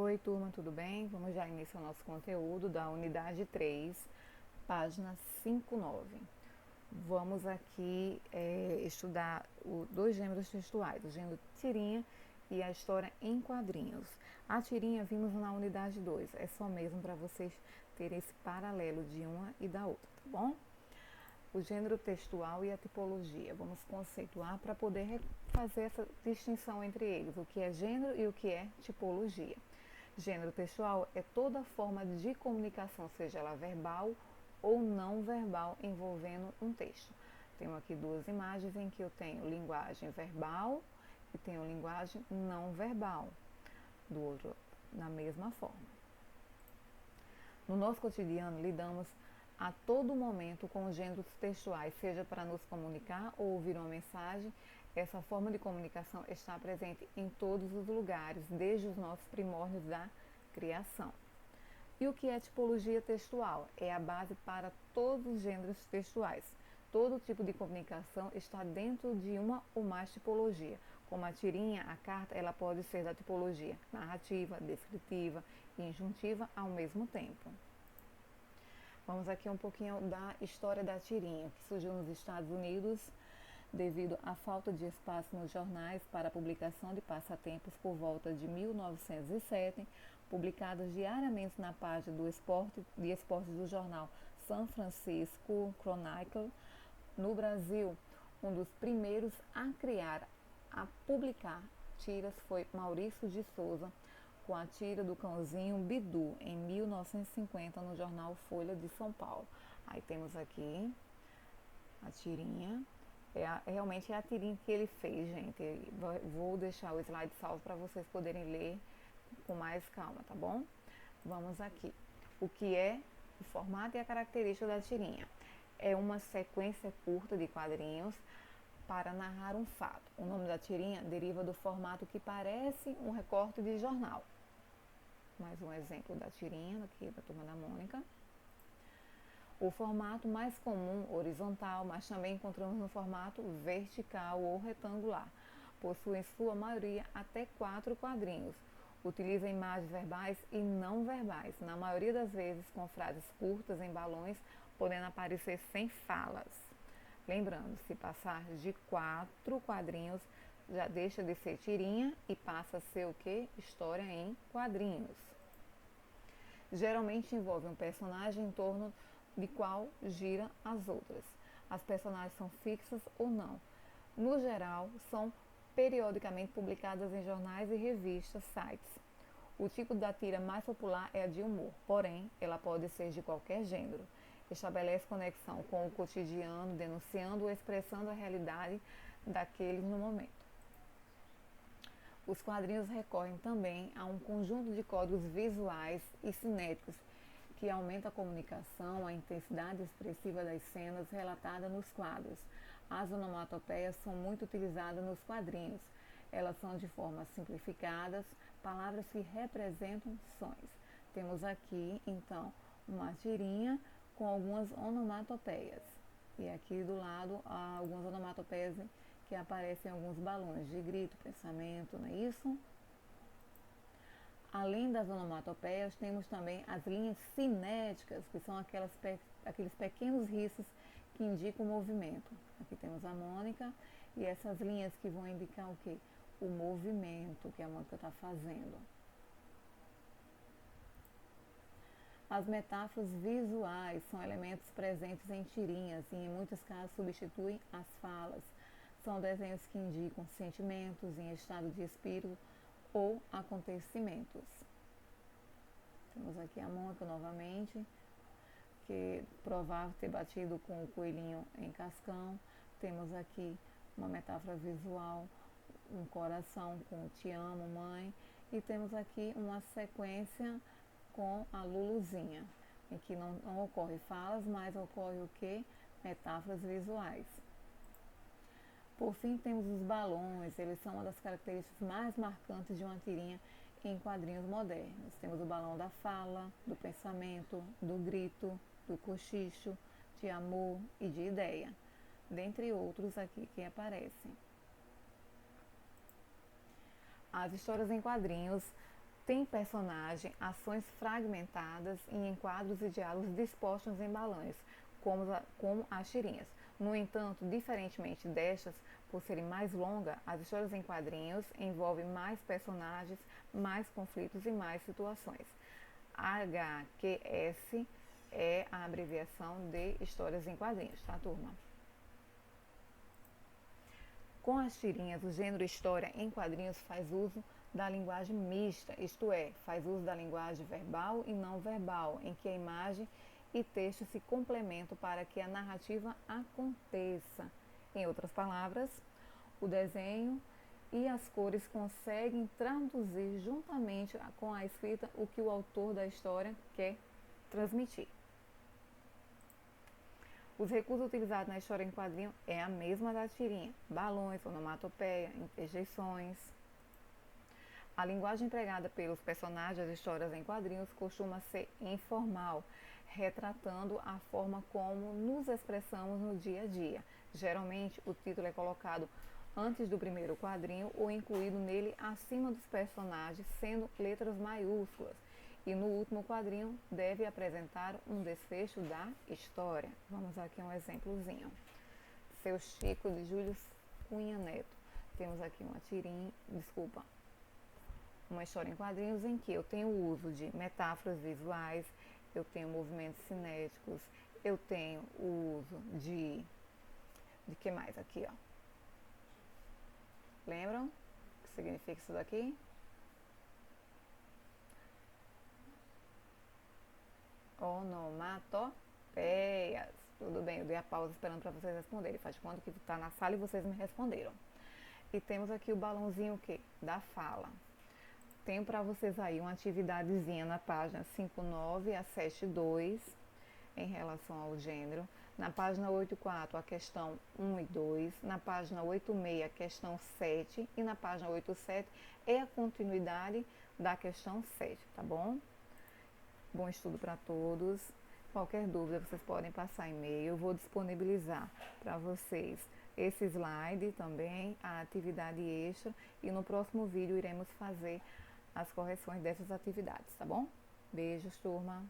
Oi, turma, tudo bem? Vamos já iniciar o nosso conteúdo da unidade 3, página 59. Vamos aqui estudar dois gêneros textuais, o gênero tirinha e a história em quadrinhos. A tirinha vimos na unidade 2, é só mesmo para vocês terem esse paralelo de uma e da outra, tá bom? O gênero textual e a tipologia. Vamos conceituar para poder fazer essa distinção entre eles, o que é gênero e o que é tipologia. Gênero textual é toda forma de comunicação, seja ela verbal ou não verbal, envolvendo um texto. Tenho aqui duas imagens em que eu tenho linguagem verbal e tenho linguagem não verbal, do outro na mesma forma. No nosso cotidiano, lidamos a todo momento com os gêneros textuais, seja para nos comunicar ou ouvir uma mensagem. Essa forma de comunicação está presente em todos os lugares, desde os nossos primórdios da criação. E o que é tipologia textual? É a base para todos os gêneros textuais. Todo tipo de comunicação está dentro de uma ou mais tipologia. Como a tirinha, a carta, ela pode ser da tipologia narrativa, descritiva e injuntiva ao mesmo tempo. Vamos aqui um pouquinho da história da tirinha, que surgiu nos Estados Unidos devido à falta de espaço nos jornais para a publicação de passatempos por volta de 1907, publicados diariamente na página de esportes do jornal San Francisco Chronicle. No Brasil, um dos primeiros a publicar tiras foi Maurício de Souza, com a tira do cãozinho Bidu, em 1950, no jornal Folha de São Paulo. Aí temos aqui a tirinha. Realmente é a tirinha que ele fez, gente. Vou deixar o slide salvo para vocês poderem ler com mais calma, tá bom? Vamos aqui. O que é o formato e a característica da tirinha? É uma sequência curta de quadrinhos para narrar um fato. O nome da tirinha deriva do formato que parece um recorte de jornal. Mais um exemplo da tirinha aqui da Turma da Mônica. O formato mais comum, horizontal, mas também encontramos no formato vertical ou retangular. Possui em sua maioria até 4 quadrinhos. Utiliza imagens verbais e não verbais, na maioria das vezes com frases curtas em balões, podendo aparecer sem falas. Lembrando, se passar de 4 quadrinhos, já deixa de ser tirinha e passa a ser o que? História em quadrinhos. Geralmente envolve um personagem em torno de qual gira as outras. As personagens são fixas ou não. No geral, são periodicamente publicadas em jornais e revistas, sites. O tipo da tira mais popular é a de humor, porém, ela pode ser de qualquer gênero. Estabelece conexão com o cotidiano, denunciando ou expressando a realidade daqueles no momento. Os quadrinhos recorrem também a um conjunto de códigos visuais e cinéticos que aumenta a comunicação, a intensidade expressiva das cenas relatadas nos quadros. As onomatopeias são muito utilizadas nos quadrinhos. Elas são de formas simplificadas, palavras que representam sons. Temos aqui, então, uma tirinha com algumas onomatopeias. E aqui do lado, há algumas onomatopeias que aparecem em alguns balões de grito, pensamento, não é isso? Além das onomatopeias, temos também as linhas cinéticas, que são aqueles pequenos riscos que indicam o movimento. Aqui temos a Mônica e essas linhas que vão indicar o quê? O movimento que a Mônica está fazendo. As metáforas visuais são elementos presentes em tirinhas e em muitos casos substituem as falas. São desenhos que indicam sentimentos em estado de espírito ou acontecimentos. Temos aqui a Mônica novamente, que é provável ter batido com o coelhinho em cascão. Temos aqui uma metáfora visual, um coração com te amo, mãe. E temos aqui uma sequência com a Luluzinha, em que não ocorre falas, mas ocorre o que? Metáforas visuais. Por fim, temos os balões. Eles são uma das características mais marcantes de uma tirinha em quadrinhos modernos. Temos o balão da fala, do pensamento, do grito, do cochicho, de amor e de ideia, dentre outros aqui que aparecem. As histórias em quadrinhos Tem personagem, ações fragmentadas em enquadros e diálogos dispostos em balões, como as tirinhas. No entanto, diferentemente destas, por serem mais longas, as histórias em quadrinhos envolvem mais personagens, mais conflitos e mais situações. HQS é a abreviação de histórias em quadrinhos, tá, turma? Com as tirinhas, o gênero história em quadrinhos faz uso da linguagem mista, isto é, faz uso da linguagem verbal e não verbal, em que a imagem e texto se complementam para que a narrativa aconteça. Em outras palavras, o desenho e as cores conseguem traduzir juntamente com a escrita o que o autor da história quer transmitir. Os recursos utilizados na história em quadrinho é a mesma da tirinha: balões, onomatopeia, interjeições. A linguagem empregada pelos personagens das histórias em quadrinhos costuma ser informal, retratando a forma como nos expressamos no dia a dia. Geralmente, o título é colocado antes do primeiro quadrinho ou incluído nele acima dos personagens, sendo letras maiúsculas. E no último quadrinho deve apresentar um desfecho da história. Vamos aqui um exemplozinho. Seu Chico, de Júlio Cunha Neto. Temos aqui uma história em quadrinhos em que eu tenho o uso de metáforas visuais, eu tenho movimentos cinéticos, eu tenho o uso de que mais aqui, ó? Lembram o que significa isso daqui? Onomatopeias. Tudo bem, eu dei a pausa esperando para vocês responderem. Faz de conta que está na sala e vocês me responderam. E temos aqui o balãozinho da fala. Tenho para vocês aí uma atividadezinha na página 59 a 72 em relação ao gênero. Na página 84, a questão 1 e 2. Na página 86, a questão 7. E na página 87 é a continuidade da questão 7, tá bom? Bom estudo para todos. Qualquer dúvida, vocês podem passar e-mail. Eu vou disponibilizar para vocês esse slide também, a atividade extra. E no próximo vídeo iremos fazer as correções dessas atividades, tá bom? Beijos, turma!